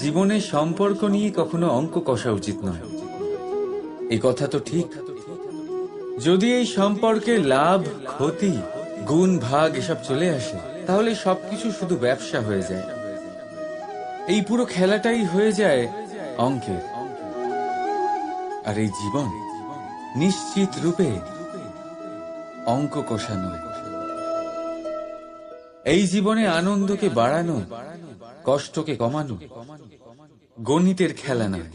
জীবনের সম্পর্ক নিয়ে কখনো অঙ্ক কষা উচিত নয়, এ কথা তো ঠিক। যদি এই সম্পর্কে লাভ ক্ষতি গুণ ভাগ এসব চলে আসে, তাহলে সবকিছু শুধু ব্যবসা হয়ে যায়। এই পুরো খেলাটাই হয়ে যায় অঙ্কের। আর এই জীবন নিশ্চিত রূপে অঙ্ক কষা নয়। এই জীবনে আনন্দকে বাড়ানো, কষ্টকে কমানো গণিতের খেলা নয়,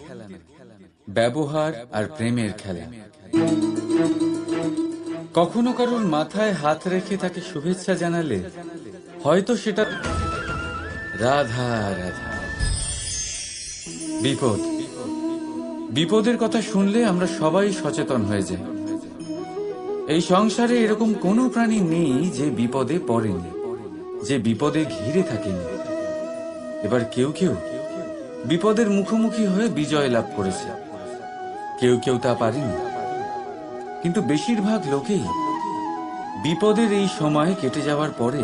ব্যবহার আর প্রেমের খেলা। কখনো কারোর মাথায় হাত রেখে তাকে শুভেচ্ছা জানালে হয়তো সেটা রাধা রাধা। বিপদ, বিপদের কথা শুনলে আমরা সবাই সচেতন হয়ে যাই। এই সংসারে এরকম কোনো প্রাণী নেই যে বিপদে পড়েনি, যে বিপদে ঘিরে থাকেনি। এবার কেউ কেউ বিপদের মুখোমুখি হয়ে বিজয় লাভ করেছে, কেউ কেউ তা পারেনি। কিন্তু বেশিরভাগ লোকেই বিপদের এই সময় কেটে যাওয়ার পরে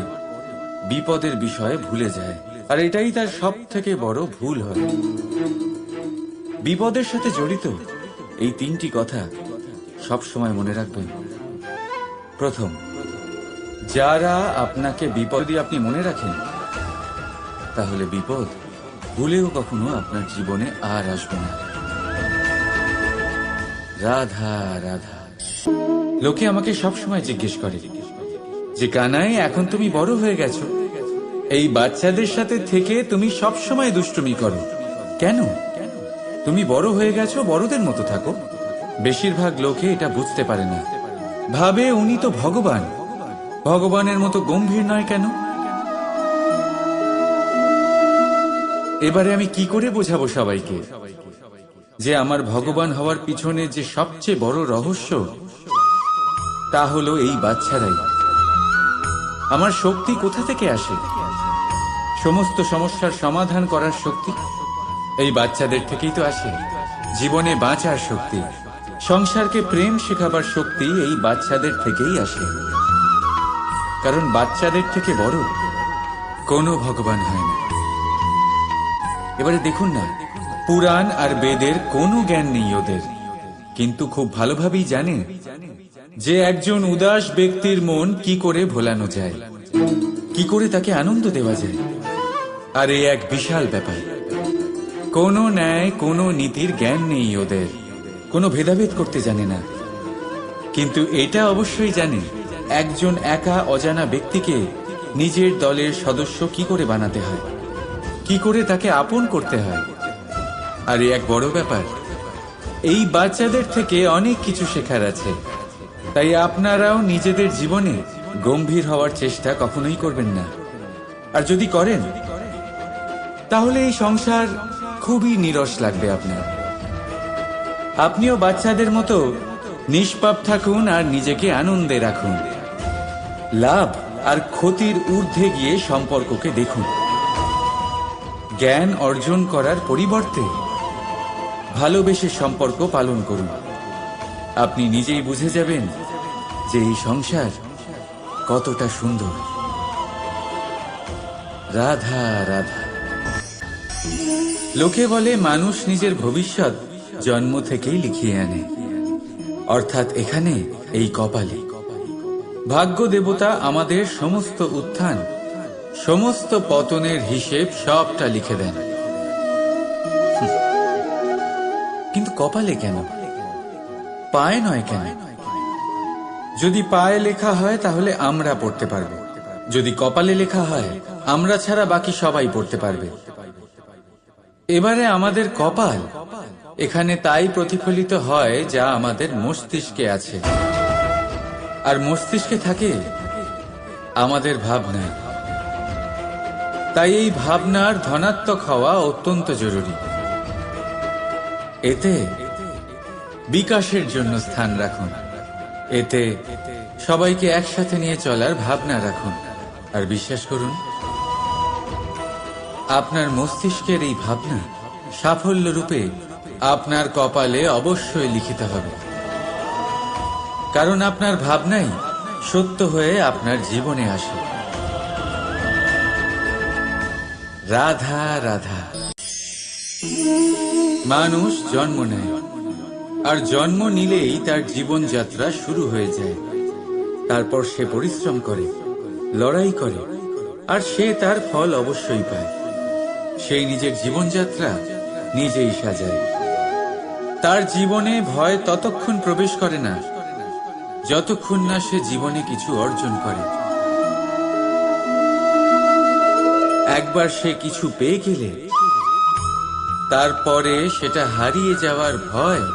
বিপদের বিষয়ে ভুলে যায়, আর এটাই তার সব থেকে বড় ভুল হয়। বিপদের সাথে জড়িত এই তিনটি কথা সব সময় মনে রাখবেন। প্রথম, যারা আপনাকে বিপদে আপনি মনে রাখেন, তাহলে বিপদ ভুলেও কখনো আপনার জীবনে আর আসবে না। রাধা রাধা। লোকে আমাকে সবসময় জিজ্ঞেস করে যে কানাই, এখন তুমি বড় হয়ে গেছো, এই বাচ্চাদের সাথে থেকে তুমি সবসময় দুষ্টুমি করো কেন? তুমি বড় হয়ে গেছো, বড়দের মতো থাকো। বেশিরভাগ লোকে এটা বুঝতে পারে না, ভাবে উনি তো ভগবান, ভগবানের মতো গম্ভীর নয় কেন? এবারে আমি কি করে বোঝাবো সবাইকে যে আমার ভগবান হওয়ার পিছনে যে সবচেয়ে বড় রহস্য, তা হলো এই বাচ্চারাই। আমার শক্তি কোথা থেকে আসে? সমস্ত সমস্যার সমাধান করার শক্তি এই বাচ্চাদের থেকেই তো আসে। জীবনে বাঁচার শক্তি, সংসারকে প্রেম শেখাবার শক্তি এই বাচ্চাদের থেকেই আসে। কারণ বাচ্চাদের থেকে বড় কোনো ভগবান হয় না। এবারে দেখুন না, পুরাণ আর বেদের কোনো জ্ঞান নেই ওদের, কিন্তু খুব ভালোভাবেই জানে যে একজন উদাস ব্যক্তির মন কি করে ভোলানো যায়, কি করে তাকে আনন্দ দেওয়া যায়। আর এই এক বিশাল ব্যাপার। কোনো ন্যায়, কোনো নীতির জ্ঞান নেই ওদের, কোনো ভেদাভেদ করতে জানে না। কিন্তু এটা অবশ্যই জানে একজন একা অজানা ব্যক্তিকে নিজের দলের সদস্য কি করে বানাতে হয়, কি করে তাকে আপন করতে হয়। আর এক বড় ব্যাপার, এই বাচ্চাদের থেকে অনেক কিছু শেখার আছে। তাই আপনারাও নিজেদের জীবনে গম্ভীর হওয়ার চেষ্টা কখনোই করবেন না। আর যদি করেন, তাহলে এই সংসার খুবই নিরস লাগবে আপনার। আপনিও বাচ্চাদের মতো নিষ্পাপ থাকুন আর নিজেকে আনন্দে রাখুন। লাভ আর ক্ষতির ঊর্ধ্বে গিয়ে সম্পর্ককে দেখুন। জ্ঞান অর্জন করার পরিবর্তে ভালোবেসে সম্পর্ক পালন করুন। আপনি নিজেই বুঝে যাবেন যে এই সংসার কতটা সুন্দর। রাধা রাধা। লোকে বলে মানুষ নিজের ভবিষ্যৎ জন্ম থেকেই লিখিয়ে আনে, অর্থাৎ এখানে এই কপালে। ভাগ্য দেবতা আমাদের সমস্ত উত্থান, সমস্ত পতনের হিসেব সবটা লিখে দেন। কিন্তু কপালে কেন, পায়ে নয় কেন? যদি পায়ে লেখা হয় তাহলে আমরা পড়তে পারবো, যদি কপালে লেখা হয় আমরা ছাড়া বাকি সবাই পড়তে পারবে। এবারে আমাদের কপাল এখানে তাই প্রতিফলিত হয় যা আমাদের মস্তিষ্কে আছে, আর মস্তিষ্কে থাকে আমাদের ভাবনা। তাই এই ভাবনার ধনাত্মক হওয়া অত্যন্ত জরুরি। এতে বিকাশের জন্য স্থান রাখুন, এতে সবাইকে একসাথে নিয়ে চলার ভাবনা রাখুন। আর বিশ্বাস করুন, আপনার মস্তিষ্কের এই ভাবনা সাফল্য রূপে আপনার কপালে অবশ্যই লিখিত হবে। কারণ আপনার ভাবনাই সত্য হয়ে আপনার জীবনে আসে। রাধা রাধা। মানুষ জন্ম নেয়, আর জন্ম নিলেই তার জীবনযাত্রা শুরু হয়ে যায়। তারপর সে পরিশ্রম করে, লড়াই করে, আর সে তার ফল অবশ্যই পায়। সেই নিজের জীবনযাত্রা নিজেই সাজায়। তার জীবনে ভয় ততক্ষণ প্রবেশ করে না যতক্ষণ না সে জীবনে কিছু অর্জন করে। একবার সে কিছু পেয়ে গেলে তারপরে সেটা হারিয়ে যাওয়ার ভয়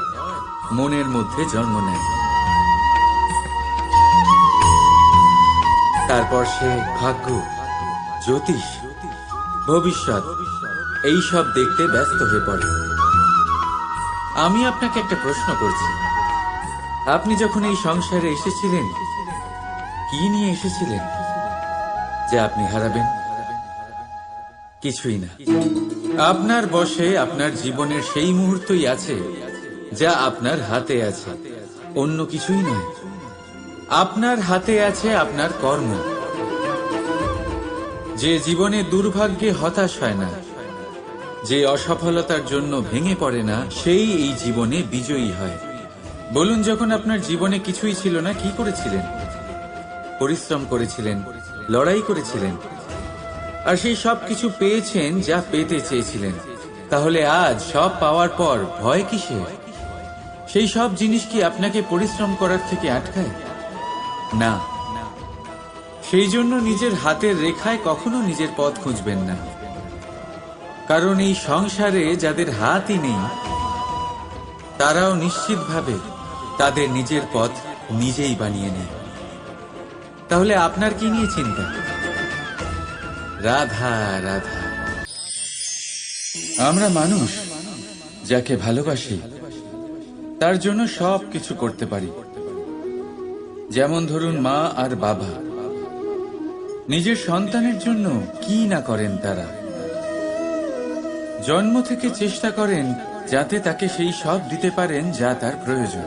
মনের মধ্যে জন্ম নেয়। তারপর সে ভাগ্য, জ্যোতিষ, ভবিষ্যৎ এইসব দেখতে ব্যস্ত হয়ে পড়ে। আমি আপনাকে একটা প্রশ্ন করছি, আপনি যখন এই সংসারে এসেছিলেন কি নিয়ে এসেছিলেন যে আপনি হারাবেন? কিছুই না। আপনার বশে আপনার জীবনের সেই মুহূর্তই আছে যা আপনার হাতে আছে, অন্য কিছুই নয়। আপনার হাতে আছে আপনার কর্ম। যে জীবনে দুর্ভাগ্যে হতাশ হয় না, যে অসফলতার জন্য ভেঙে পড়ে না, সেই এই জীবনে বিজয়ী হয়। বলুন, যখন আপনার জীবনে কিছুই ছিল না, কি করেছিলেন? পরিশ্রম করেছিলেন, লড়াই করেছিলেন, আর সেই সব কিছু পেয়েছেন যা পেতে চেয়েছিলেন। তাহলে আজ সব পাওয়ার পর ভয় কিসের? সেই সব জিনিস কি আপনাকে পরিশ্রম করার থেকে আটকায়? না। সেই জন্য নিজের হাতের রেখায় কখনো নিজের পথ খুঁজবেন না, কারণ এই সংসারে যাদের হাতই নেই তারাও নিশ্চিতভাবে তাদের নিজের পথ নিজেই বানিয়ে নেয়। তাহলে আপনার কি নিয়ে চিন্তা? রাধা রাধা। আমরা মানুষ যাকে ভালোবাসি তার জন্য সব কিছু করতে পারি। যেমন ধরুন, মা আর বাবা নিজের সন্তানের জন্য কি না করেন। তারা জন্ম থেকে চেষ্টা করেন যাতে তাকে সেই সব দিতে পারেন যা তার প্রয়োজন।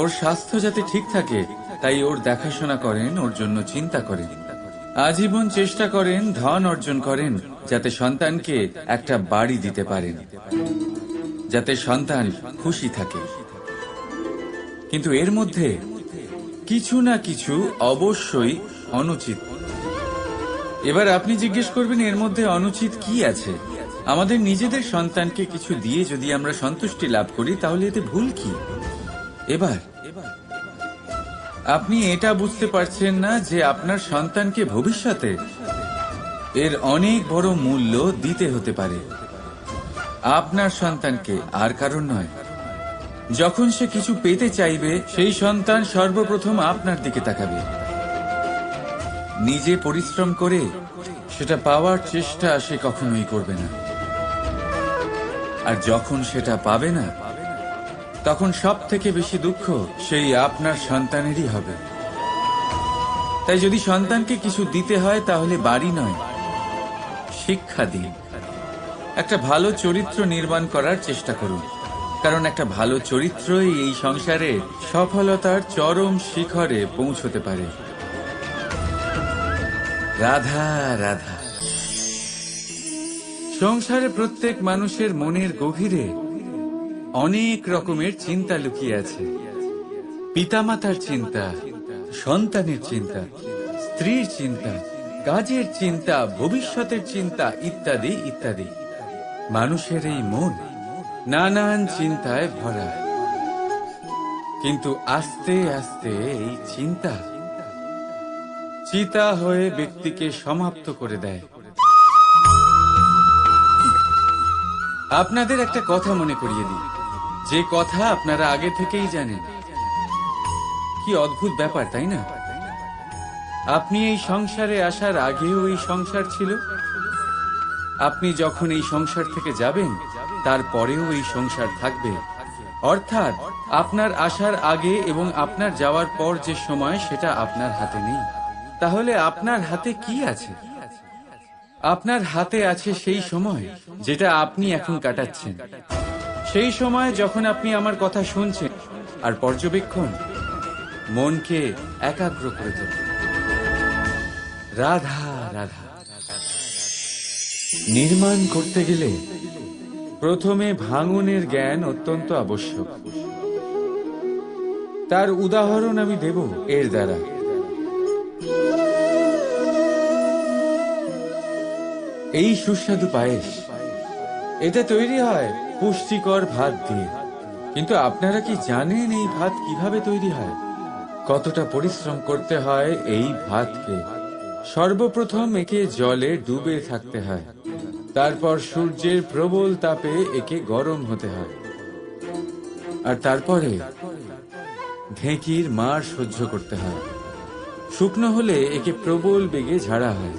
ওর স্বাস্থ্য যাতে ঠিক থাকে তাই ওর দেখাশোনা করেন, ওর জন্য চিন্তা করেন। আজীবন চেষ্টা করেন, ধন অর্জন করেন যাতে সন্তানকে একটা বাড়ি দিতে পারেন, যাতে সন্তান খুশি থাকে। কিন্তু এর মধ্যে কিছু না কিছু অবশ্যই অনুচিত। এবার আপনি জিজ্ঞেস করবেন, এর মধ্যে অনুচিত কি আছে? আমাদের নিজেদের সন্তানকে কিছু দিয়ে যদি আমরা সন্তুষ্টি লাভ করি তাহলে এতে ভুল কি? এবার আপনি এটা বুঝতে পারছেন না যে আপনার সন্তানকে ভবিষ্যতে এর অনেক বড় মূল্য দিতে হতে পারে। আপনার সন্তানকে, আর কারণ নয়। যখন সে কিছু পেতে চাইবে সেই সন্তান সর্বপ্রথম আপনার দিকে তাকাবে। নিজে পরিশ্রম করে সেটা পাওয়ার চেষ্টা সে কখনোই করবে না। আর যখন সেটা পাবে না তখন সব থেকে বেশি দুঃখ সেই আপনার সন্তানেরই হবে। তাই যদি সন্তানকে কিছু দিতে হয় তাহলে বাড়ি নয়, শিক্ষা দিন। একটা ভালো চরিত্র নির্মাণ করার চেষ্টা করুন, কারণ একটা ভালো চরিত্রই এই সংসারে সফলতার চরম শিখরে পৌঁছতে পারে। রাধা রাধা। সংসারে প্রত্যেক মানুষের মনের গভীরে অনেক রকমের চিন্তা লুকিয়ে আছে। পিতামাতার চিন্তা, সন্তানের চিন্তা, স্ত্রীর চিন্তা, কাজের চিন্তা, ভবিষ্যতের চিন্তা, ইত্যাদি ইত্যাদি। মানুষের এই মন নানান চিন্তায় ভরা, কিন্তু আস্তে আস্তে এই চিন্তা চিতা হয়ে ব্যক্তিকে সমাপ্ত করে দেয়। আপনাদের একটা কথা মনে করিয়ে দিই, যে কথা আপনারা আগে থেকেই জানেন। কি অদ্ভুত ব্যাপার, তাই না? আপনি এই সংসারে আসার আগেও এই সংসার ছিল, আপনি যখন এই সংসার থেকে যাবেন তারপরেও এই সংসার থাকবে। অর্থাৎ আপনার আসার আগে এবং আপনার যাওয়ার পর যে সময়, সেটা আপনার হাতে নেই। তাহলে আপনার হাতে কি আছে? আপনার হাতে আছে সেই সময় যেটা আপনি এখন কাটাচ্ছেন, সেই সময় যখন আপনি আমার কথা শুনছেন আর পর্যবেক্ষণ মনকে একাগ্র করে তোলে। রাধা রাধা। নির্মাণ করতে গেলে প্রথমে ভাঙনের জ্ঞান অত্যন্ত আবশ্যক। তার উদাহরণ আমি দেব এর দ্বারা। এই সুস্বাদু পায়েস, এটা তৈরি হয় পুষ্টিকর ভাত দিয়ে। কিন্তু আপনারা কি জানেন এই ভাত কিভাবে তৈরি হয়? কতটা পরিশ্রম করতে হয় এই ভাতকে? সর্বপ্রথম একে জলে ডুবে থাকতে হয়, তারপর সূর্যের প্রবল তাপে একে গরম হতে হয়, আর তারপরে ঢেঁকির মার সহ্য করতে হয়। শুকনো হলে একে প্রবল বেগে ঝাড়া হয়,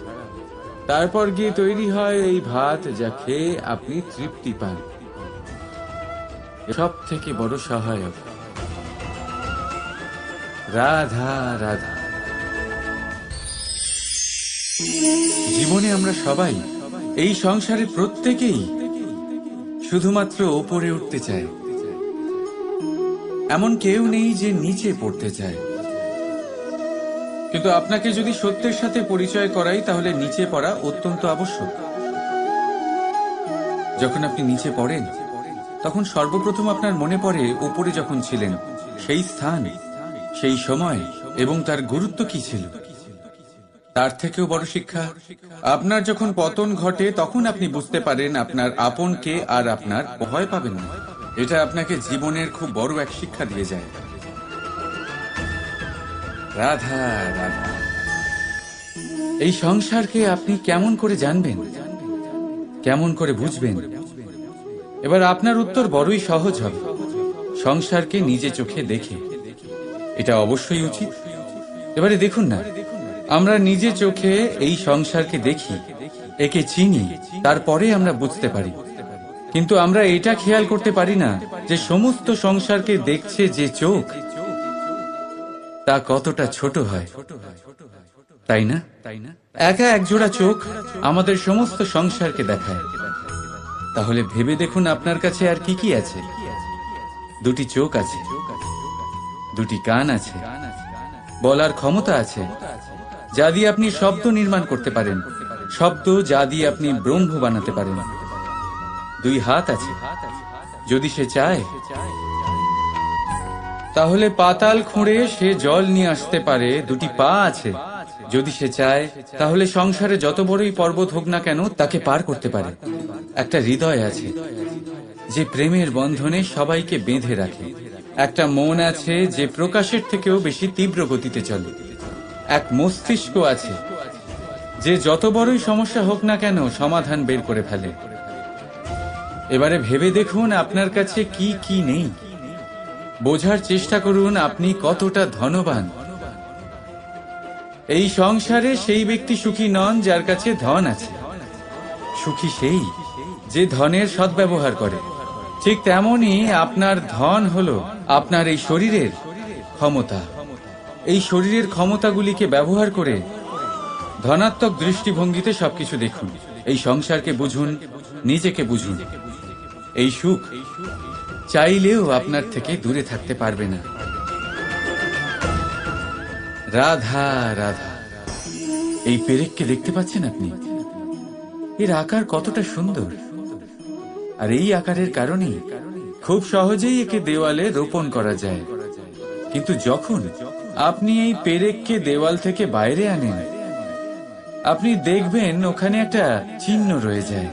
তারপর গিয়ে তৈরি হয় এই ভাত, যা খেয়ে আপনি তৃপ্তি পান। সব থেকে বড় সহায়ক রাধা রাধা। জীবনে আমরা সবাই, এই সংসারে প্রত্যেকেই শুধুমাত্র ওপরে উঠতে চায়। এমন কেউ নেই যে নিচে পড়তে চায়। কিন্তু আপনাকে যদি সত্যের সাথে পরিচয় করাই, তাহলে নিচে পড়া অত্যন্ত আবশ্যক। যখন আপনি নিচে পড়েন, তখন সর্বপ্রথম আপনার মনে পড়ে উপরে যখন ছিলেন, সেই স্থান, সেই সময় এবং তার গুরুত্ব কি ছিল। তার থেকেও বড় শিক্ষা, আপনার যখন পতন ঘটে, তখন আপনি বুঝতে পারেন আপনার আপন কে, আর আপনার ভয় পাবেন না। এটা আপনাকে জীবনের খুব বড় এক শিক্ষা দিয়ে যায়। রাধা রাধা। এই সংসারকে আপনি কেমন করে জানবেন, কেমন করে বুঝবেন? এবার আপনার উত্তর বড়ই সহজ হবে, সংসারকে নিজে চোখে দেখে। এটা অবশ্যই উচিত। এবারে দেখুন না, আমরা নিজে চোখে এই সংসারকে দেখি, একে চিনি, তারপরে আমরা বুঝতে পারি। কিন্তু আমরা এটা খেয়াল করতে পারি না যে সমস্ত সংসারকে দেখছে যে চোখ, তা কতটা ছোট হয়, তাই না? একা একজোড়া চোখ আমাদের সমস্ত সংসারকে দেখায়। তাহলে ভেবে দেখুন আপনার কাছে আর কি কি আছে। দুটি চোখ আছে, দুটি কান আছে, বলার ক্ষমতা আছে, যা দিয়ে আপনি শব্দ নির্মাণ করতে পারেন, শব্দ যা দিয়ে আপনি ব্রহ্ম বানাতে পারেন। দুই হাত আছে, যদি সে চায় তাহলে পাতাল খুঁড়ে সে জল নিয়ে আসতে পারে। দুটি পা আছে, যদি সে চায় তাহলে সংসারে যত বড়ই পর্বত হোক না কেন তাকে পার করতে পারে। একটা হৃদয় আছে, যে প্রেমের বন্ধনে সবাইকে বেঁধে রাখে। একটা মন আছে, যে প্রকাশের থেকেও বেশি তীব্র গতিতে চলে। এক মস্তিষ্ক আছে, যে যত বড়ই সমস্যা হোক না কেন সমাধান বের করে ফেলে। এবারে ভেবে দেখুন আপনার কাছে কি কি নেই। বোঝার চেষ্টা করুন আপনি কতটা ধনবান। এই সংসারে সেই ব্যক্তি সুখী নন যার কাছে ধন আছে। সুখী সেই যে ধনের সদ্ব্যবহার করে। ঠিক তেমনি আপনার ধন হলো আপনার এই শরীরের ক্ষমতা। এই শরীরের ক্ষমতাগুলিকে ব্যবহার করে ধনাত্মক দৃষ্টিভঙ্গিতে সবকিছু দেখুন। এই সংসারকে বুঝুন, নিজেকে বুঝুন। এই সুখ চাইলেও আপনার থেকে দূরে থাকতে পারবে না। রাধা রাধা। এই পেরেককে দেখতে পাচ্ছেন আপনি? এর আকার কতটা সুন্দর, আর এই আকারের কারণেই খুব সহজেই একে দেওয়ালে রোপণ করা যায়। কিন্তু যখন আপনি এই পেরেককে দেওয়াল থেকে বাইরে আনেন, আপনি দেখবেন ওখানে একটা চিহ্ন রয়ে যায়।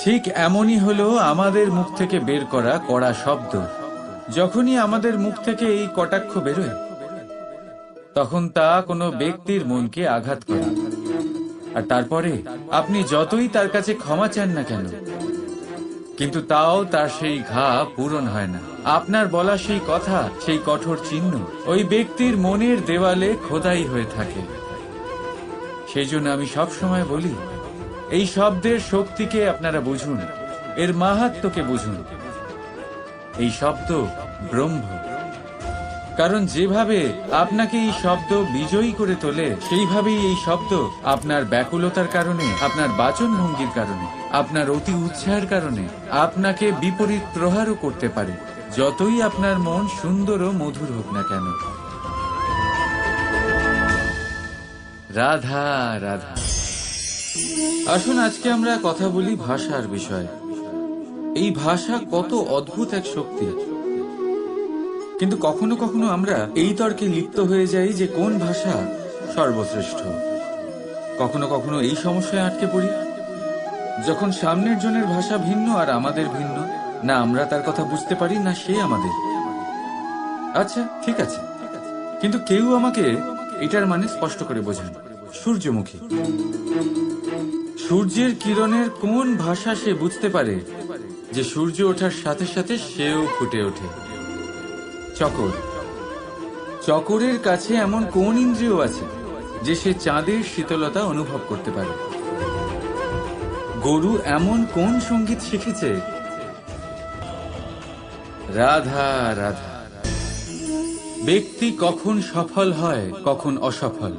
ঠিক এমনই হলো আমাদের মুখ থেকে বের করা কড়া শব্দ। যখনই আমাদের মুখ থেকে এই কটাক্ষ বেরোয়, তখন তা কোনো ব্যক্তির মনকে আঘাত করে। আর তারপরে আপনি যতই তার কাছে ক্ষমা চান না কেন, কিন্তু তাও তার সেই ঘা পূরণ হয় না। আপনার বলা সেই কথা, সেই কঠোর চিহ্ন ওই ব্যক্তির মনের দেওয়ালে খোদাই হয়ে থাকে। সেই জন্য আমি সব সময় বলি, এই শব্দের শক্তিকে আপনারা বুঝুন, এর মাহাত্ম্যকে বুঝুন। এই শব্দ ব্রহ্ম। কারণ যেভাবে আপনাকে এই শব্দ বিজয়ী করে তোলে, সেইভাবেই এই শব্দ আপনার ব্যাকুলতার কারণে, আপনার বাচন ভঙ্গির কারণে, আপনার অতি উৎসাহের কারণে আপনাকে বিপরীত প্রহারও করতে পারে, যতই আপনার মন সুন্দর ও মধুর হোক না কেন। রাধা রাধা। আসুন আজকে আমরা কথা বলি ভাষার বিষয়ে। এই ভাষা কত অদ্ভুত এক শক্তি, কিন্তু কখনো কখনো আমরা এই তর্কে লিপ্ত হয়ে যাই যে কোন ভাষা সর্বশ্রেষ্ঠ। কখনো কখনো এই সমস্যায় আটকে পড়ি, যখন সামনের জনের ভাষা ভিন্ন আর আমাদের ভিন্ন, না আমরা তার কথা বুঝতে পারি না সে আমাদের। আচ্ছা ঠিক আছে, কিন্তু কেউ আমাকে এটার মানে স্পষ্ট করে বোঝান। সূর্যমুখী, সূর্যের কিরণের কোন ভাষা সে বুঝতে পারে যে সূর্য ওঠার সাথে সাথে সেও ফুটে ওঠে? চকর, চকরের কাছে এমন কোন ইন্দ্রিয় আছে যে সে চাঁদের শীতলতা অনুভব করতে পারে? গরু এমন কোন সঙ্গীত শিখেছে? রাধা রাধা। ব্যক্তি কখন সফল হয়, কখন অসফল,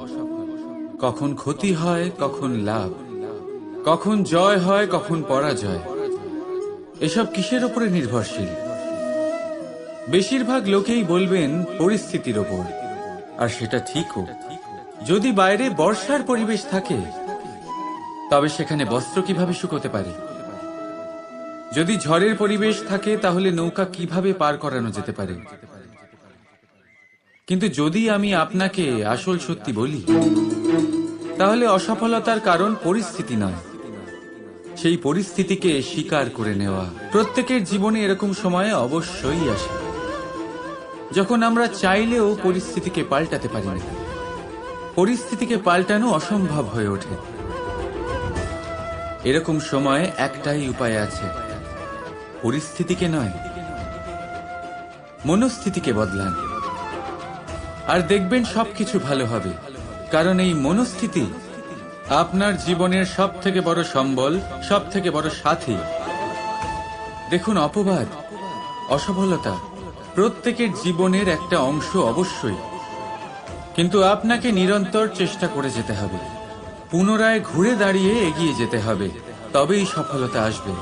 কখন ক্ষতি হয়, কখন লাভ, কখন জয় হয়, কখন পরাজয়, এসব কিসের উপরে নির্ভরশীল? বেশিরভাগ লোকেই বলবেন পরিস্থিতির ওপর, আর সেটা ঠিকও। যদি বাইরে বর্ষার পরিবেশ থাকে তবে সেখানে বস্ত্র কিভাবে শুকোতে পারে? যদি ঝড়ের পরিবেশ থাকে তাহলে নৌকা কিভাবে পার করানো যেতে পারে? কিন্তু যদি আমি আপনাকে আসল সত্যি বলি, তাহলে অসফলতার কারণ পরিস্থিতি নয়, সেই পরিস্থিতিকে স্বীকার করে নেওয়া। প্রত্যেকের জীবনে এরকম সময় অবশ্যই আসে যখন আমরা চাইলেও পরিস্থিতিকে পাল্টাতে পারি না। পরিস্থিতিকে পাল্টানো অসম্ভব হয়ে ওঠে। এরকম সময় একটাই উপায় আছে, পরিস্থিতিকে নয়, মনস্থিতিকে বদলান, আর দেখবেন সবকিছু ভালো হবে। কারণ এই মনস্থিতি আপনার জীবনের সব থেকে বড় সম্বল, সব থেকে বড় সাথী। দেখুন, অপবাদ, অসফলতা প্রত্যেকের জীবনের একটা অংশ অবশ্যই, কিন্তু আপনাকে নিরন্তর চেষ্টা করে যেতে হবে, পুনরায় ঘুরে দাঁড়িয়ে এগিয়ে যেতে হবে, তবেই সফলতা আসবে।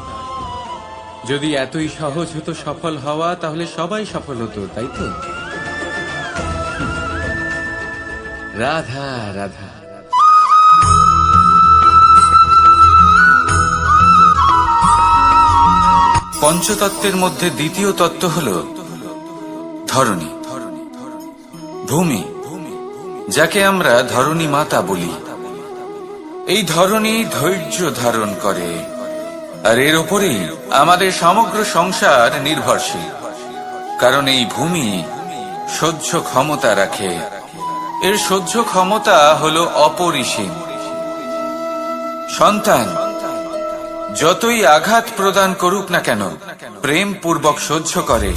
যদি এতই সহজ হতো সফল হওয়া, তাহলে সবাই সফল হতো, তাই তো? রাধা রাধা। পঞ্চতত্ত্বের মধ্যে দ্বিতীয় তত্ত্ব হল ধরণী, ভূমি, যাকে আমরা ধরণী মাতা বলি। এই ধরণী ধৈর্য ধারণ করে, আর এর ওপরেই আমাদের সমগ্র সংসার নির্ভরশীল। কারণ এই ভূমি সহ্য ক্ষমতা রাখে, এর সহ্য ক্ষমতা হল অপরিসীম। সন্তান যতই আঘাত প্রদান করুক না কেন, প্রেম পূর্বক সহ্য করে,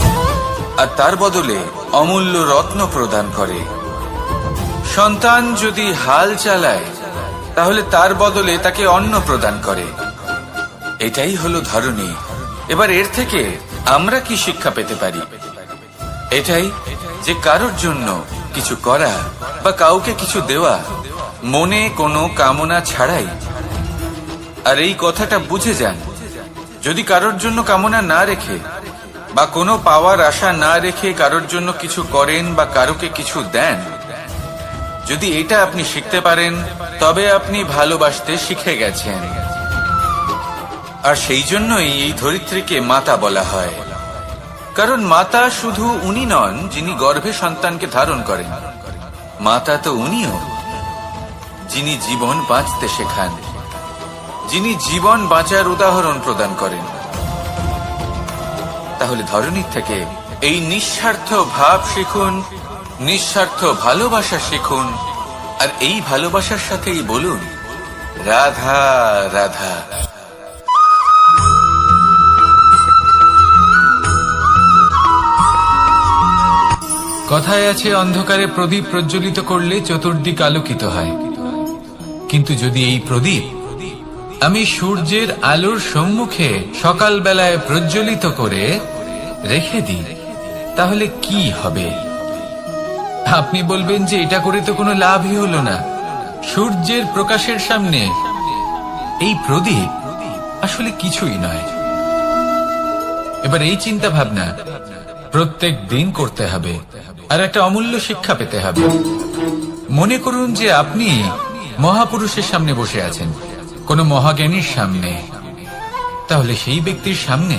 আর তার বদলে অমূল্য রত্ন প্রদান করে। সন্তান যদি হাল চালায়, তাহলে তার বদলে তাকে অন্ন প্রদান করে। এটাই হলো ধরণী। এবার এর থেকে আমরা কি শিক্ষা পেতে পারি? এটাই যে কারোর জন্য কিছু করা বা কাউকে কিছু দেওয়া মনে কোনো কামনা ছাড়াই। আর এই কথাটা বুঝে যান, যদি কারোর জন্য কামনা না রেখে বা কোনো পাওয়ার আশা না রেখে কারোর জন্য কিছু করেন বা কারোকে কিছু দেন, যদি এটা আপনি শিখতে পারেন, তবে আপনি ভালোবাসতে শিখে গেছেন। আর সেই জন্যই এই ধরিত্রীকে মাতা বলা হয়। কারণ মাতা শুধু উনি নন যিনি গর্ভে সন্তানকে ধারণ করেন, মাতা তো উনিও যিনি জীবন বাঁচতে শেখান, যিনি জীবন বাঁচার উদাহরণ প্রদান করেন। তাহলে ধরণীর থেকে এই নিঃস্বার্থ ভাব শিখুন, নিঃস্বার্থ ভালোবাসা শিখুন, আর এই ভালোবাসার সাথেই বলুন রাধা রাধা। কথায় আছে, অন্ধকারে প্রদীপ প্রজ্বলিত করলে চতুর্দিক আলোকিত হয়। কিন্তু যদি এই প্রদীপ আমি সূর্যের আলোর সম্মুখে সকালবেলায় প্রজ্বলিত করে রেখে দিই, তাহলে কি হবে? আপনি বলবেন যে এটা করে তো কোনো লাভই হলো না। সূর্যের প্রকাশের সামনে এই প্রদীপ আসলে কিছুই নয়। এবার এই চিন্তা ভাবনা প্রত্যেক দিন করতে হবে, আর একটা অমূল্য শিক্ষা পেতে হবে। মনে করুন যে আপনি মহাপুরুষের সামনে বসে আছেন, কোনো মহাজ্ঞানীর সামনে। তাহলে সেই ব্যক্তির সামনে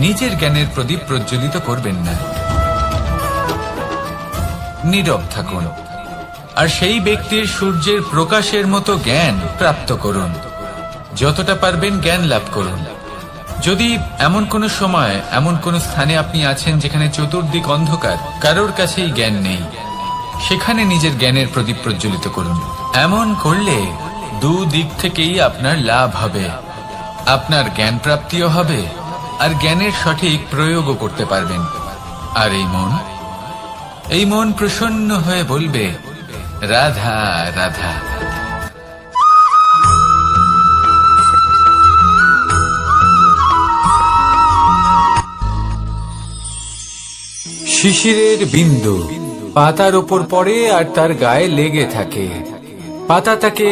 নিজের জ্ঞানের প্রদীপ প্রজ্বলিত করবেন না, নীরব থাকুন আর সেই ব্যক্তির সূর্যের প্রকাশের মতো জ্ঞান প্রাপ্ত করুন। যতটা পারবেন জ্ঞান লাভ করুন। যদি এমন কোনো সময় এমন কোনো স্থানে আপনি আছেন যেখানে চতুর্দিক অন্ধকার, কারোর কাছেই জ্ঞান নেই, সেখানে নিজের জ্ঞানের প্রদীপ প্রজ্বলিত করুন। এমন করলে দুদিক থেকেই আপনার লাভ হবে। আপনার জ্ঞান প্রাপ্তিও হবে আর জ্ঞানের সঠিক প্রয়োগও করতে পারবেন। আর এই মন প্রসন্ন হয়ে বলবে, রাধা রাধা। শিশিরের বিন্দু পাতার ওপর পড়ে আর তার গায়ে লেগে থাকে। পাতা তাকে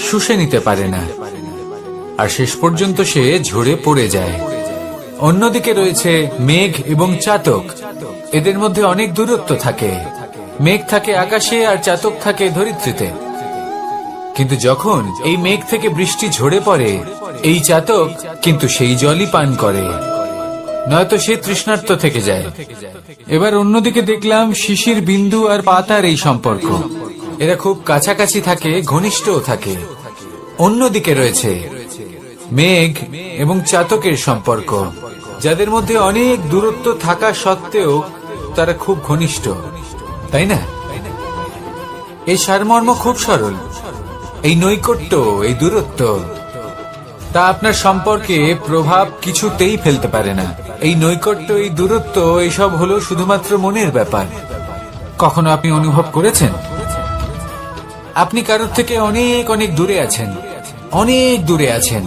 শুষে নিতে পারে না আর শেষ পর্যন্ত সে ঝরে পড়ে যায়। অন্যদিকে রয়েছে মেঘ এবং চাতক। এদের মধ্যে অনেক দূরত্ব থাকে। মেঘ থাকে আকাশে আর চাতক থাকে ধরিত্রীতে। কিন্তু যখন এই মেঘ থেকে বৃষ্টি ঝরে পড়ে, এই চাতক কিন্তু সেই জলই পান করে, নয়তো সে তৃষ্ণার্ত থেকে যায়। এবার অন্যদিকে দেখলাম শিশির বিন্দু আর পাতার এই সম্পর্ক। এরা খুব কাছাকাছি থাকে, ঘনিষ্ঠও থাকে। অন্যদিকে রয়েছে মেঘ এবং চাতকের সম্পর্ক, যাদের মধ্যে অনেক দূরত্ব থাকা সত্ত্বেও তারা খুব ঘনিষ্ঠ, তাই না? এই সারমর্ম খুব সরল। এই নৈকট্য, এই দূরত্ব, তা আপনার সম্পর্কে প্রভাব কিছুতেই ফেলতে পারে না। এই নৈকট্য, এই দূরত্ব, এইসব হলো শুধুমাত্র মনের ব্যাপার। কখনো আপনি অনুভব করেছেন আপনি কারোর থেকে অনেক অনেক দূরে আছেন, অনেক দূরে আছেন,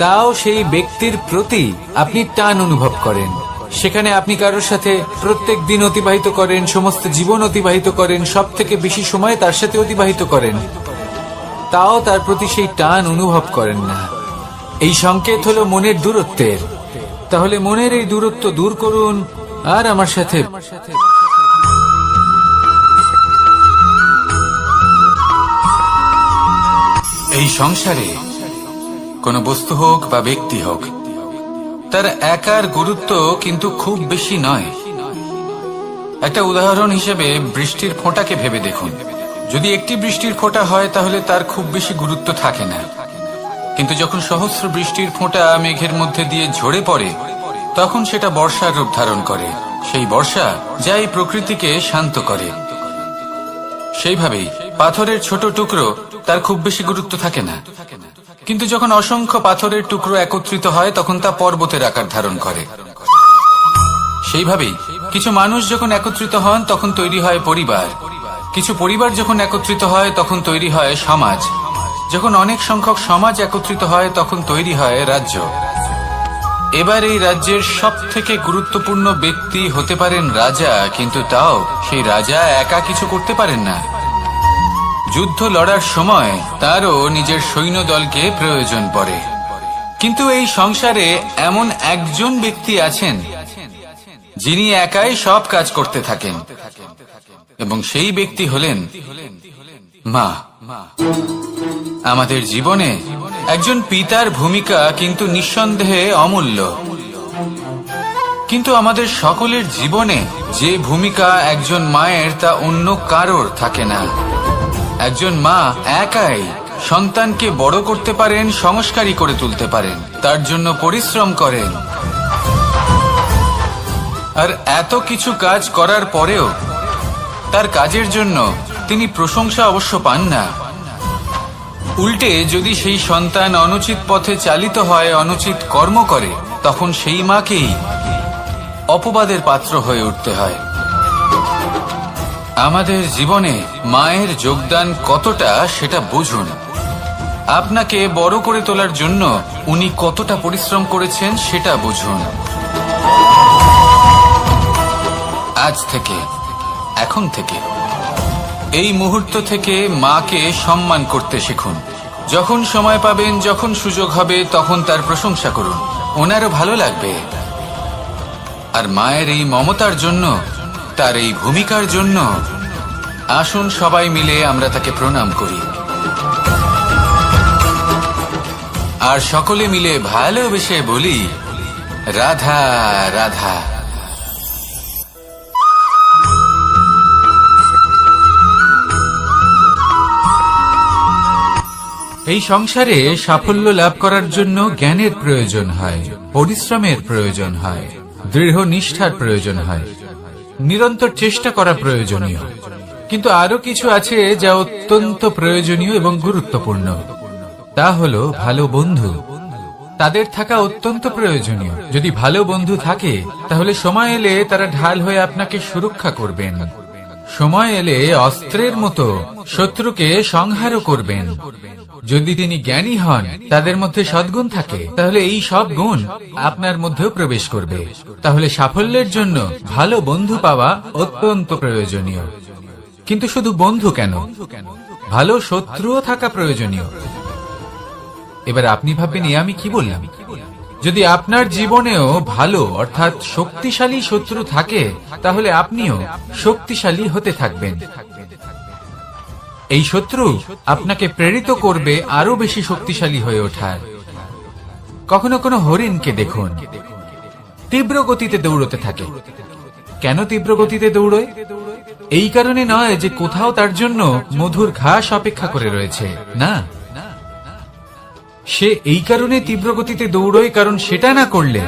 তাও সেই ব্যক্তির প্রতি আপনি টান অনুভব করেন। সেখানে আপনি কারোর সাথে প্রত্যেক দিন অতিবাহিত করেন, সমস্ত জীবন অতিবাহিত করেন, সব থেকে বেশি সময় তার সাথে অতিবাহিত করেন, তাও তার প্রতি সেই টান অনুভব করেন না। এই সংকেত হলো মনের দূরত্বের। তাহলে মনের এই দূরত্ব দূর করুন আর আমার সাথে। এই সংসারে কোনো বস্তু হোক বা ব্যক্তি হোক, তার একার গুরুত্ব কিন্তু খুব বেশি নয়। একটা উদাহরণ হিসেবে বৃষ্টির ফোঁটাকে ভেবে দেখুন। যদি একটি বৃষ্টির ফোঁটা হয় তাহলে তার খুব বেশি গুরুত্ব থাকে না, কিন্তু যখন সহস্র বৃষ্টির ফোঁটা মেঘের মধ্যে দিয়ে ঝরে পড়ে, তখন সেটা বর্ষার রূপ ধারণ করে। সেই বর্ষা যা এই প্রকৃতিকে শান্ত করে। সেইভাবেই পাথরের ছোট টুকরো, তার খুব বেশি গুরুত্ব থাকে না, কিন্তু যখন অসংখ্য পাথরের টুকরো একত্রিত হয় তখন তা পর্বতের আকার ধারণ করে। সেইভাবেই কিছু মানুষ যখন একত্রিত হন তখন তৈরি হয় পরিবার। কিছু পরিবার যখন একত্রিত হয় তখন তৈরি হয় সমাজ। যখন অনেক সংখ্যক সমাজ একত্রিত হয় তখন তৈরি হয় রাজ্য। এবার এই রাজ্যের সব থেকে গুরুত্বপূর্ণ ব্যক্তি হতে পারেন রাজা, কিন্তু তাও সেই রাজা একা কিছু করতে পারেন না। যুদ্ধ লড়ার সময় তারও নিজের সৈন্যদলকে প্রয়োজন পড়ে। কিন্তু এই সংসারে এমন একজন ব্যক্তি আছেন যিনি একাই সব কাজ করতে থাকেন, এবং সেই ব্যক্তি হলেন মা। আমাদের জীবনে একজন পিতার ভূমিকা কিন্তু নিঃসন্দেহে অমূল্য, কিন্তু আমাদের সকলের জীবনে যে ভূমিকা একজন মায়ের তা অন্য কারোর থাকে না। একজন মা একাই সন্তানকে বড় করতে পারেন, সংস্কারী করে তুলতে পারেন, তার জন্য পরিশ্রম করেন। আর এত কিছু কাজ করার পরেও তার কাজের জন্য তিনি প্রশংসা অবশ্য পান না। উল্টে যদি সেই সন্তান অনুচিত পথে চালিত হয়, অনুচিত কর্ম করে, তখন সেই মাকেই অপবাদের পাত্র হয়ে উঠতে হয়। আমাদের জীবনে মায়ের যোগদান কতটা সেটা বুঝুন। আপনাকে বড় করে তোলার জন্য উনি কতটা পরিশ্রম করেছেন সেটা বুঝুন। আজ থেকে, এখন থেকে, এই মুহূর্ত থেকে মাকে সম্মান করতে শিখুন। যখন সময় পাবেন, যখন সুযোগ হবে, তখন তার প্রশংসা করুন, ওনারও ভালো লাগবে। আর মায়ের এই মমতার জন্য, তার এই ভূমিকার জন্য আসুন সবাই মিলে আমরা তাকে প্রণাম করি, আর সকলে মিলে ভালোবেসে বলি রাধা রাধা। এই সংসারে সাফল্য লাভ করার জন্য জ্ঞানের প্রয়োজন হয়, পরিশ্রমের প্রয়োজন হয়, দৃঢ় নিষ্ঠার প্রয়োজন হয়, নিরন্তর চেষ্টা করা প্রয়োজনীয়। কিন্তু আরো কিছু আছে যা অত্যন্ত প্রয়োজনীয় এবং গুরুত্বপূর্ণ। তা হলো ভালো বন্ধু। তাদের থাকা অত্যন্ত প্রয়োজনীয়। যদি ভালো বন্ধু থাকে তাহলে সময় এলে তারা ঢাল হয়ে আপনাকে সুরক্ষা করবেন। সময় এলে অস্ত্রের মতো শত্রুকে সংহারও করবেন। যদি তিনি জ্ঞানী হন, তাদের মধ্যে সদ্গুণ থাকে, তাহলে এই সব গুণ আপনার মধ্যেও প্রবেশ করবে। তাহলে সাফল্যের জন্য ভালো বন্ধু পাওয়া অত্যন্ত প্রয়োজনীয়। কিন্তু শুধু বন্ধু কেন, ভালো শত্রুও থাকা প্রয়োজনীয়। এবার আপনি ভাববেন, আমি কি বললাম? যদি আপনার জীবনেও ভালো অর্থাৎ শক্তিশালী শত্রু থাকে, তাহলে আপনিও শক্তিশালী হতে থাকবেন। এই শত্রু আপনাকে প্রেরিত করবে আরো বেশি শক্তিশালী হয়ে ওঠার। কখনো কোনো হরিণকে দেখুন, তীব্র গতিতে দৌড়তে থাকে। কেন তীব্র গতিতে দৌড়য়? এই কারণে নয় যে কোথাও তার জন্য মধুর ঘাস অপেক্ষা করে রয়েছে, না। সে এই কারণে তীব্র গতিতে দৌড়য় কারণ সেটা না করলে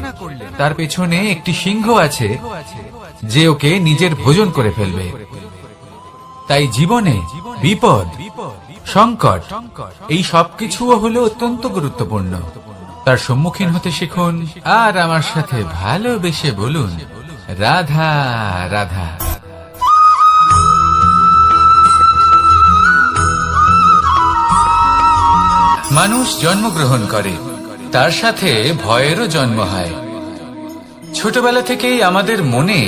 তার পেছনে একটি সিংহ আছে যে ওকে নিজের ভোজন করে ফেলবে। তাই জীবনে বিপদ, সংকট, এই সবকিছুও হলো অত্যন্ত গুরুত্বপূর্ণ। তার সম্মুখীন হতে শিখুন আর আমার সাথে ভালোবেসে বলুন, রাধা রাধা। মানুষ জন্মগ্রহণ করে, তার সাথে ভয়েরও জন্ম হয়। ছোটবেলা থেকেই আমাদের মনে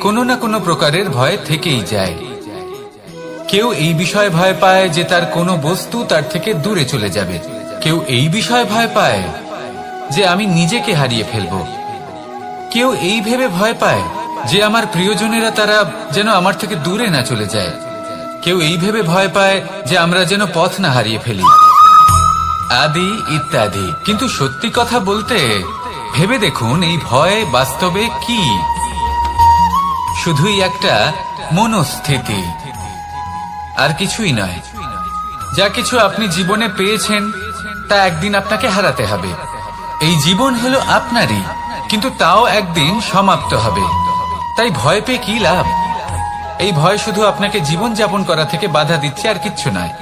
কোনো না কোনো প্রকারের ভয় থেকেই যায়। কেউ এই বিষয়ে ভয় পায় যে তার কোনো বস্তু তার থেকে দূরে চলে যাবে। কেউ এই বিষয়ে ভয় পায় যে আমি নিজেকে হারিয়ে ফেলব। কেউ এই ভেবে ভয় পায় যে আমার প্রিয়জনেরা তারা যেন আমার থেকে দূরে না চলে যায়। কেউ এই ভেবে ভয় পায় যে আমরা যেন পথ না হারিয়ে ফেলি, আদি ইত্যাদি। কিন্তু সত্যি কথা বলতে, ভেবে দেখুন এই ভয় বাস্তবে কি? শুধুই একটা মনস্থিতি, আর কিছুই নয়। যা কিছু আপনি জীবনে পেয়েছেন তা একদিন আপনাকে হারাতে হবে। এই জীবন হলো আপনারই, কিন্তু তাও একদিন সমাপ্ত হবে। তাই ভয় পেয়ে কি লাভ? এই ভয় শুধু আপনাকে জীবন যাপন করা থেকে বাধা দিচ্ছে, আর কিচ্ছু নয়।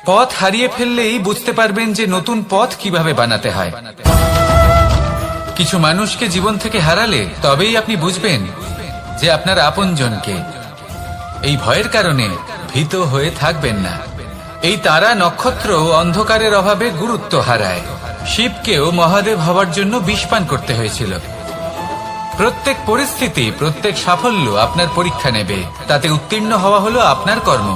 পথ হারিয়ে ফেললেই বুঝতে পারবেন যে নতুন পথ কিভাবে বানাতে হয়। কিছু মানুষকে জীবন থেকে হারালে তবেই আপনি বুঝবেন যে আপনার আপনজনকে। এই ভয়ের কারণে ভীত হয়ে থাকবেন না। এই তারা নক্ষত্র অন্ধকারের অভাবে গুরুত্ব হারায়। শিবকেও মহাদেব হওয়ার জন্য বিষ পান করতে হয়েছিল। প্রত্যেক পরিস্থিতি, প্রত্যেক সাফল্য আপনার পরীক্ষা নেবে। তাতে উত্তীর্ণ হওয়া হলো আপনার কর্ম।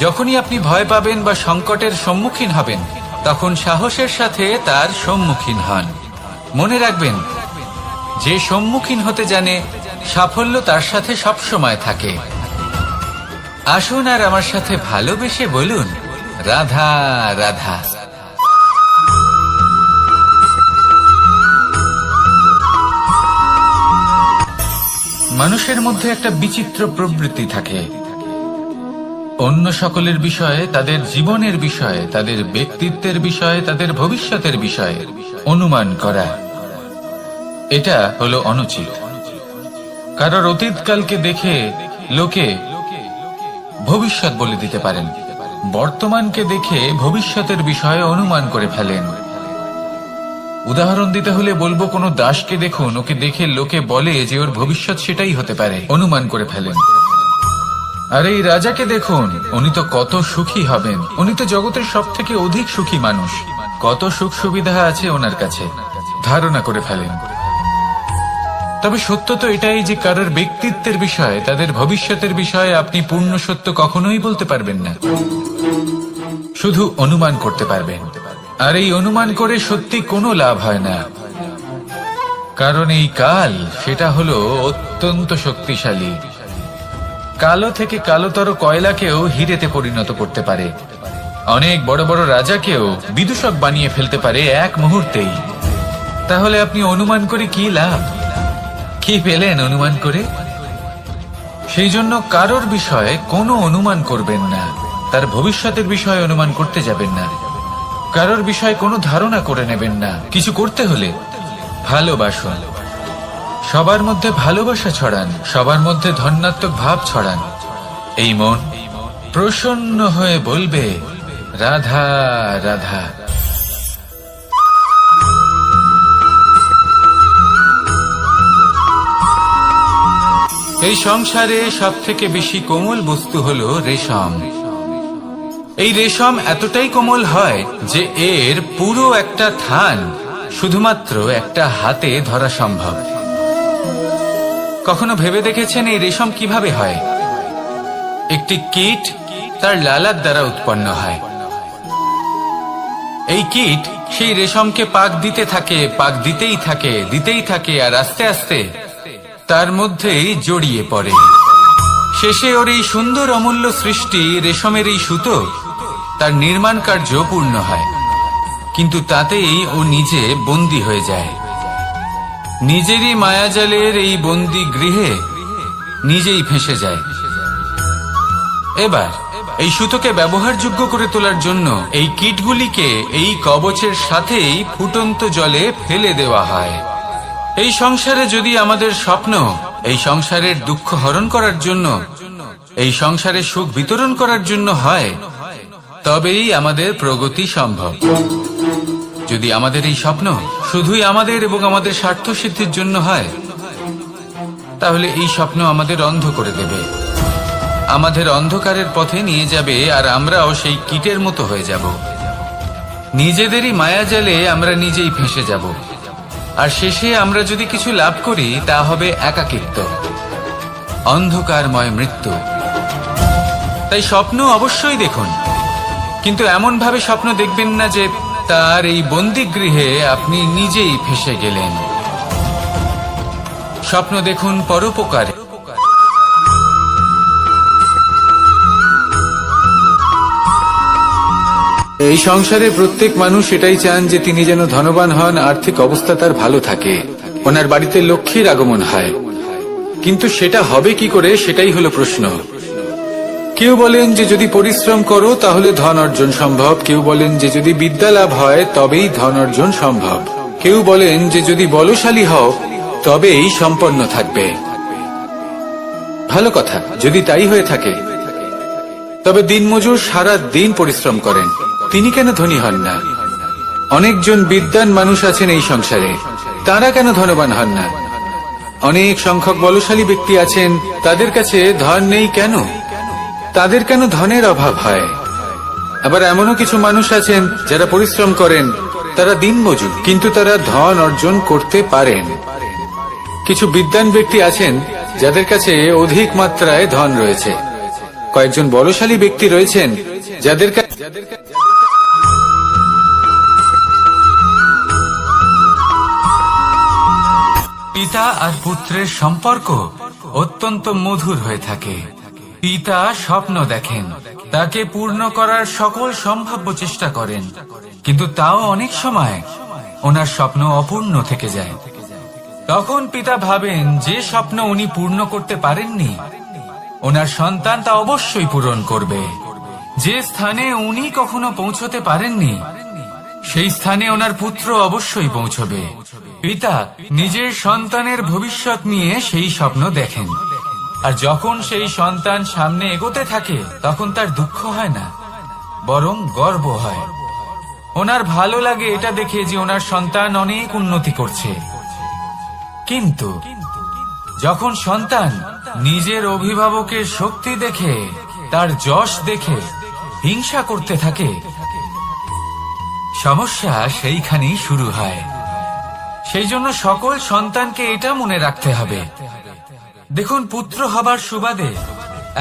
যখনই আপনি ভয় পাবেন বা সংকটের সম্মুখীন হবেন, তখন সাহসের সাথে তার সম্মুখীন হন। মনে রাখবেন, যে সম্মুখীন হতে জানে, সাফল্য তার সাথে সব সময় থাকে। আসুন আর আমার সাথে ভালোবেসে বলুন, রাধা রাধা। মানুষের মধ্যে একটা বিচিত্র প্রবৃত্তি থাকে। অন্য সকলের বিষয়ে, তাদের জীবনের বিষয়ে, তাদের ব্যক্তিত্বের বিষয়ে, তাদের ভবিষ্যতের বিষয়ে অনুমান করা। এটা হলো অনুচিত। কারোর অতীতকালকে দেখে লোকে ভবিষ্যৎ বলে দিতে পারেন। বর্তমানকে দেখে ভবিষ্যতের বিষয়ে অনুমান করে ফেলেন। উদাহরণ দিতে হলে বলবো, কোনো দাসকে দেখুন, ওকে দেখে লোকে বলে যে ওর ভবিষ্যৎ সেটাই হতে পারে, অনুমান করে ফেলেন। আর এই রাজাকে দেখুন, উনি তো কত সুখী হবেন, উনি তো জগতের সব থেকে অধিক সুখী মানুষ, কত সুখ সুবিধা আছে ওনার কাছে, ধারণা করে ফেলেন। তবে সত্য তো এটাই যে কারোর ব্যক্তিত্বের বিষয়ে, তাদের ভবিষ্যতের বিষয়ে আপনি পূর্ণ সত্য কখনোই বলতে পারবেন না, শুধু অনুমান করতে পারবেন। আর এই অনুমান করে সত্যি কোনো লাভ হয় না, কারণ এই কাল সেটা হলো অত্যন্ত শক্তিশালী। কালো থেকে কালোতর কয়লাকেও হিরেতে পরিণত করতে পারে। অনেক বড় বড় রাজাকেও বিদূষক বানিয়ে ফেলতে পারে এক মুহূর্তেই। তাহলে আপনি অনুমান করে কি লাভ? কি পেলেন অনুমান করে? সেই জন্য কারোর বিষয়ে কোনো অনুমান করবেন না, তার ভবিষ্যতের বিষয়ে অনুমান করতে যাবেন না, কারোর বিষয়ে কোনো ধারণা করে নেবেন না। কিছু করতে হলে ভালোবাসুন, সবার মধ্যে ভালোবাসা ছড়ান, সবার মধ্যে ধন্যাত্মক ভাব ছড়ান। এই মন প্রসন্ন হয়ে বলবে রাধা রাধা। এই সংসারে সব থেকে বেশি কোমল বস্তু হলো রেশম। এই রেশম এতটাই কোমল হয় যে এর পুরো একটা থান শুধুমাত্র একটা হাতে ধরা সম্ভব। কখনো ভেবে দেখেছেন এই রেশম কিভাবে হয়? একটি কীট তার লালার দ্বারা উৎপন্ন হয়। এই কীট সেই রেশমকে পাক দিতে থাকে, পাক দিতেই থাকে, দিতেই থাকে, আর আস্তে আস্তে তার মধ্যেই জড়িয়ে পড়ে। শেষে ওর এই সুন্দর অমূল্য সৃষ্টি রেশমের এই সুতো তার নির্মাণ কার্য পূর্ণ হয়, কিন্তু তাতেই ও নিজে বন্দী হয়ে যায়। নিজেরই মায়াজালের এই বন্দী গৃহে নিজেই ফেঁসে যায়। এবার এই সুতোকে ব্যবহারযোগ্য করে তোলার জন্য এই কীটগুলিকে এই কবচের সাথেই ফুটন্ত জলে ফেলে দেওয়া হয়। এই সংসারে যদি আমাদের স্বপ্ন এই সংসারের দুঃখ হরণ করার জন্য, এই সংসারে সুখ বিতরণ করার জন্য হয়, তবেই আমাদের প্রগতি সম্ভব। যদি আমাদের এই স্বপ্ন শুধুই আমাদের এবং আমাদের স্বার্থ সিদ্ধির জন্য হয়, তাহলে এই স্বপ্ন আমাদের অন্ধ করে দেবে, আমাদের অন্ধকারের পথে নিয়ে যাবে, আর আমরাও সেই কীটের মতো হয়ে যাব। নিজেদেরই মায়াজালে আমরা নিজেই ফেঁসে যাব, আর শেষে আমরা যদি কিছু লাভ করি তা হবে একাকিত্ব, অন্ধকারময় মৃত্যু। তাই স্বপ্ন অবশ্যই দেখুন, কিন্তু এমন ভাবে স্বপ্ন দেখবেন না যে তার এই বন্দিগৃহে আপনি নিজেই ফেঁসে গেলেন। স্বপ্ন দেখুন পরোপকারে। এই সংসারে প্রত্যেক মানুষ এটাই চান যে তিনি যেন ধনবান হন, আর্থিক অবস্থা তার ভালো থাকে, ওনার বাড়িতে লক্ষ্মীর আগমন হয়। কিন্তু সেটা হবে কি করে, সেটাই হলো প্রশ্ন। কেউ বলেন যে যদি পরিশ্রম করো তাহলে ধন অর্জন সম্ভব, কেউ বলেন যে যদি বিদ্যা লাভ হয় তবেই ধন অর্জন সম্ভব, কেউ বলেন যে যদি বলশালী হও তবেই সম্পন্ন থাকবে। ভালো কথা, যদি তাই হয়ে থাকে, তবে দিনমজুর সারা দিন পরিশ্রম করেন, তিনি কেন ধনী হন না? অনেকজন বিদ্বান মানুষ আছেন এই সংসারে, তারা কেন ধনবান হন না? অনেক সংখ্যক বলশালী ব্যক্তি আছেন, তাদের কাছে ধন নেই কেন? তাদের কেন ধনের অভাব হয়? আবার এমনও কিছু মানুষ আছেন যারা পরিশ্রম করেন, তারা দিনমজুর, কিন্তু তারা ধন অর্জন করতে পারেন। কিছু বিদ্বান ব্যক্তি আছেন যাদের কাছে অধিক মাত্রায় ধন রয়েছে, কয়েকজন বলশালী ব্যক্তি রয়েছেন যাদের পিতা আর পুত্রের সম্পর্ক অত্যন্ত মধুর হয়ে থাকে। পিতা স্বপ্ন দেখেন, তাকে পূর্ণ করার সকল সম্ভাব্য চেষ্টা করেন, কিন্তু তাও অনেক সময় ওনার স্বপ্ন অপূর্ণ থেকে যায়। তখন পিতা ভাবেন যে স্বপ্ন উনি পূর্ণ করতে পারেননি, ওনার সন্তান তা অবশ্যই পূরণ করবে। যে স্থানে উনি কখনো পৌঁছতে পারেননি, সেই স্থানে ওনার পুত্র অবশ্যই পৌঁছবে। পিতা নিজের সন্তানের ভবিষ্যৎ নিয়ে সেই স্বপ্ন দেখেন, আর যখন সেই সন্তান সামনে এগোতে থাকে তখন তার দুঃখ হয় না, বরং গর্ব হয়। ওনার ভালো লাগে এটা দেখে যে ওনার সন্তান অনেক উন্নতি করছে। কিন্তু যখন সন্তান নিজের অভিভাবকের শক্তি দেখে, তার যশ দেখে হিংসা করতে থাকে, সমস্যা সেইখানেই শুরু হয়। সেই জন্য সকল সন্তানকে এটা মনে রাখতে হবে, দেখুন, পুত্র হবার সুবাদে,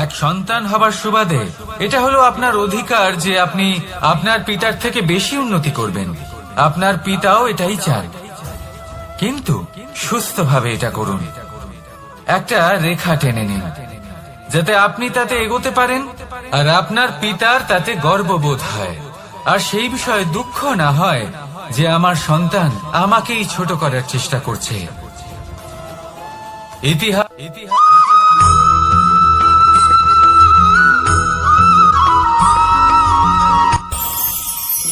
এক সন্তান হবার সুবাদে এটা হলো আপনার অধিকার যে আপনি আপনার পিতার থেকে বেশি উন্নতি করবেন। আপনার পিতাও এটাই চান, কিন্তু সুস্থভাবে এটা করুন। একটা রেখা টেনে নিন যাতে আপনি তাতে এগোতে পারেন আর আপনার পিতার তাতে গর্ববোধ হয়, আর সেই বিষয়ে দুঃখ না হয়, যে আমার সন্তান আমাকেই ছোট করার চেষ্টা করছে। ইতিহাস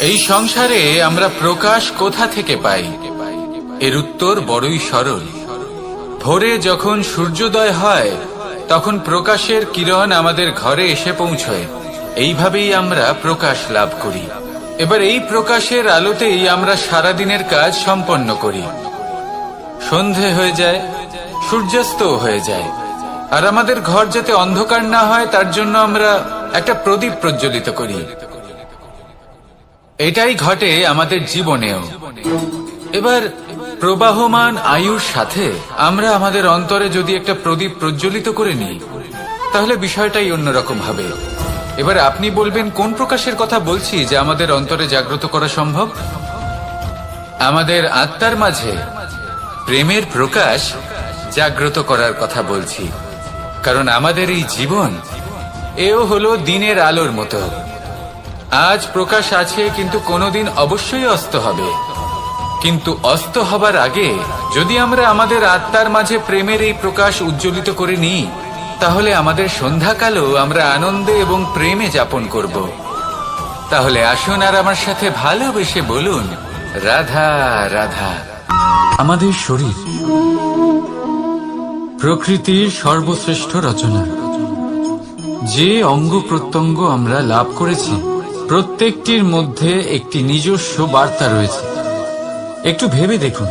এই সংসারে আমরা প্রকাশ কোথা থেকে পাই? এর উত্তর বড়ই সরল। ভোরে যখন সূর্যোদয় হয় তখন প্রকাশের কিরণ আমাদের ঘরে এসে পৌঁছয়। এইভাবেই আমরা প্রকাশ লাভ করি। এবার এই প্রকাশের আলোতেই আমরা সারাদিনের কাজ সম্পন্ন করি। সন্ধে হয়ে যায়, সূর্যাস্ত হয়ে যায়, আর আমাদের ঘর যাতে অন্ধকার না হয় তার জন্য আমরা একটা প্রদীপ প্রজ্বলিত করি। এটাই ঘটে আমাদের জীবনেও। এবার প্রবাহমান আয়ুর সাথে আমরা আমাদের অন্তরে যদি একটা প্রদীপ প্রজ্বলিত করে নিই তাহলে বিষয়টাই অন্যরকম হবে। এবার আপনি বলবেন কোন প্রকাশের কথা বলছি যা আমাদের অন্তরে জাগ্রত করা সম্ভব? আমাদের আত্মার মাঝে প্রেমের প্রকাশ জাগ্রত করার কথা বলছি। কারণ আমাদের এই জীবন এও হলো দিনের আলোর মতো। আজ প্রকাশ আছে, কিন্তু কোনোদিন অবশ্যই অস্ত হবে। কিন্তু অস্ত হবার আগে যদি আমরা আমাদের আত্মার মাঝে প্রেমের এই প্রকাশ উজ্জ্বলিত করে নিই তাহলে আমাদের সন্ধ্যাকালও আমরা আনন্দে এবং প্রেমে যাপন করব। তাহলে আসুন আর আমার সাথে ভালোবেসে বলুন, রাধা রাধা। আমাদের শরীর প্রকৃতির সর্বশ্রেষ্ঠ রচনা। যে অঙ্গ প্রত্যঙ্গ আমরা লাভ করেছি প্রত্যেকটির মধ্যে একটি নিজস্ব বার্তা রয়েছে। একটু ভেবে দেখুন,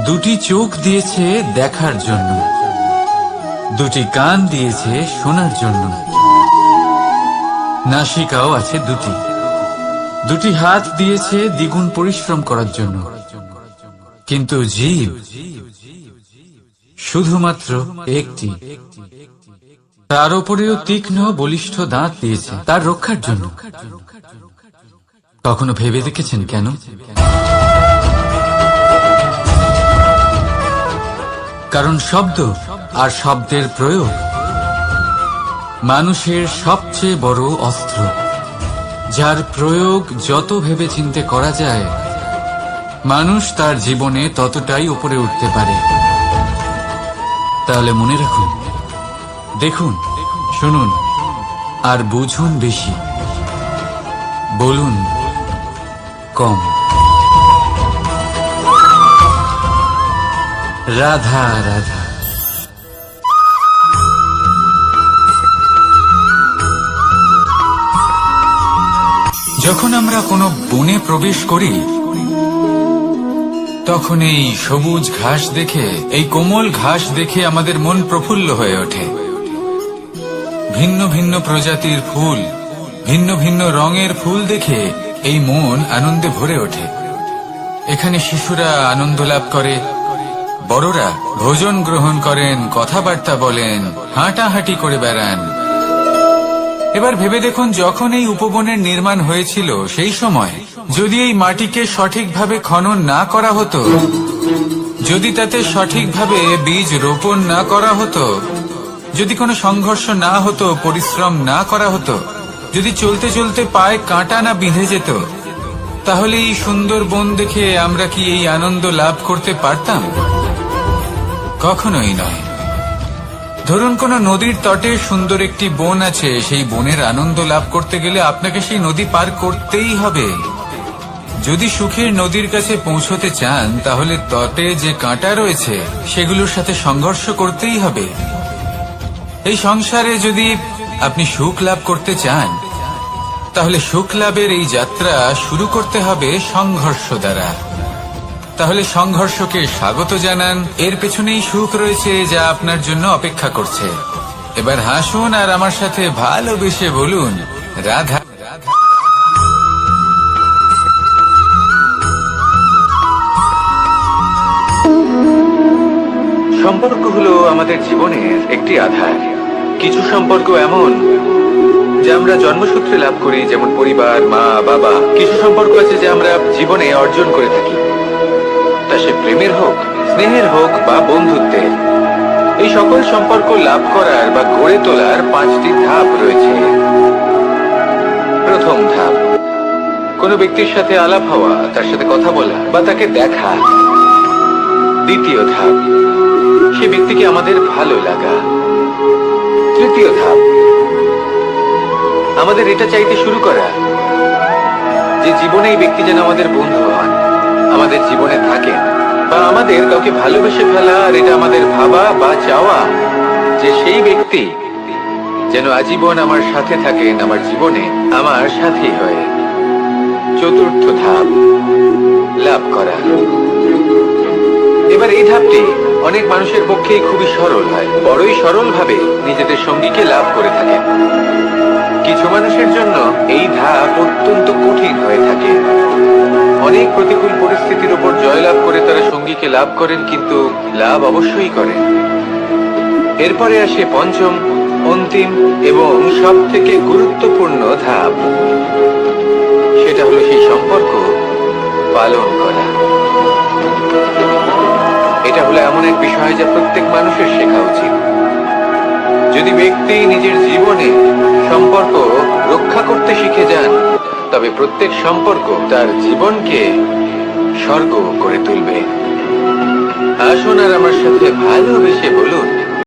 দুটি চোখ দিয়েছে দেখার জন্য, দুটি কান দিয়েছে শোনার জন্য, নাসিকাও আছে দুটি, দুটি হাত দিয়েছে দ্বিগুণ পরিশ্রম করার জন্য। কিন্তু জীব শুধুমাত্র একটি। তার উপরেও তীক্ষ্ণ বলিষ্ঠ দাঁত দিয়েছে তার রক্ষার জন্য। কখনো ভেবে দেখেছেন কেন? কারণ শব্দ আর শব্দের প্রয়োগ মানুষের সবচেয়ে বড় অস্ত্র, যার প্রয়োগ যত ভেবেচিন্তে করা যায় মানুষ তার জীবনে ততটাই উপরে উঠতে পারে। তাহলে মনে রাখুন, দেখুন, শুনুন আর বুঝুন বেশি, বলুন কম। রাধা রাধা। যখন আমরা কোনো বনে প্রবেশ করি তখন এই সবুজ ঘাস দেখে, এই কোমল ঘাস দেখে আমাদের মন প্রফুল্ল হয়ে ওঠে। ভিন্ন ভিন্ন প্রজাতির ফুল, ভিন্ন ভিন্ন রঙের ফুল দেখে এই মন আনন্দে ভরে ওঠে। এখানে শিশুরা আনন্দ লাভ করে, বড়রা ভোজন গ্রহণ করেন, কথাবার্তা বলেন, হাঁটাহাঁটি করে বেড়ান। এবার ভেবে দেখুন, যখন এই উপবনের নির্মাণ হয়েছিল সেই সময় যদি এই মাটিকে সঠিকভাবে খনন না করা হতো, যদি তাতে সঠিকভাবে বীজ রোপণ না করা হতো, যদি কোনো সংঘর্ষ না হতো, পরিশ্রম না করা হতো, যদি চলতে চলতে পায়ে কাঁটা না বিঁধে যেত, তাহলে এই সুন্দর বন দেখে আমরা কি এই আনন্দ লাভ করতে পারতাম? কখনোই নয়। ধরুন কোন নদীর তটে সুন্দর একটি বন আছে, সেই বনের আনন্দ লাভ করতে গেলে আপনাকে সেই নদী পার করতেই হবে। যদি সুখের নদীর কাছে পৌঁছতে চান তাহলে তটে যে কাঁটা রয়েছে সেগুলোর সাথে সংঘর্ষ করতেই হবে। এই সংসারে যদি আপনি সুখ লাভ করতে চান তাহলে সুখ লাভের এই যাত্রা শুরু করতে হবে সংঘর্ষ দ্বারা। তাহলে সংঘর্ষকে স্বাগত জানান, এর পেছনেই সুখ রয়েছে যা আপনার জন্য অপেক্ষা করছে। এবার হাসুন আর আমার সাথে ভালোবেসে বলুন, রাধা। সম্পর্ক হলো আমাদের জীবনের একটি আধার। কিছু সম্পর্ক এমন যা আমরা জন্মসূত্রে লাভ করি, যেমন পরিবার, মা, বাবা। কিছু সম্পর্ক আছে যা আমরা জীবনে অর্জন করে থাকি, তা সে প্রেমের হোক, স্নেহের হোক বা বন্ধুত্বের। এই সকল সম্পর্ক লাভ করার বা গড়ে তোলার 5টি ধাপ রয়েছে। প্রথম ধাপ, কোনো ব্যক্তির সাথে আলাপ হওয়া, তার সাথে কথা বলা বা তাকে দেখা। দ্বিতীয় ধাপ, সে ব্যক্তিকে আমাদের ভালো লাগা। তৃতীয় ধাপ, আমাদের এটা চাইতে শুরু করা যে জীবনে এই ব্যক্তি যেন আমাদের বন্ধু হন, আমাদের জীবনে থাকেন, বা আমাদের কাউকে ভালোবেসে ফেলা। আর এটা আমাদের ভাবা বা চাওয়া যে সেই ব্যক্তি যেন আজীবন আমার সাথে থাকেন, আমার জীবনে আমার সাথী হয়ে। চতুর্থ ধাপ, লাভ করা। এবার এই ধাপটি অনেক মানুষের পক্ষেই খুবই সরল হয়, বড়ই সরল ভাবে নিজেদের সঙ্গীকে লাভ করে থাকেন। কিছু মানুষের জন্য এই ধাপ অত্যন্ত কঠিন হয়ে থাকে। অনেক প্রতিকূল পরিস্থিতির উপর জয়লাভ করে তারা সঙ্গীকে লাভ করেন, কিন্তু লাভ অবশ্যই করেন। এরপরে আসে পঞ্চম, অন্তিম এবং সব থেকে গুরুত্বপূর্ণ ধাপ। সেটা হলো সেই সম্পর্ক পালন করা। এটা হলো এমন এক বিষয় যা প্রত্যেক মানুষের শেখা উচিত। যদি ব্যক্তি নিজের জীবনে সম্পর্ক রক্ষা করতে শিখে যান, তবে প্রত্যেক সম্পর্ক তার জীবনকে স্বর্গ করে তুলবে। আসুন আর আমার সাথে ভালোবেসে বলুন,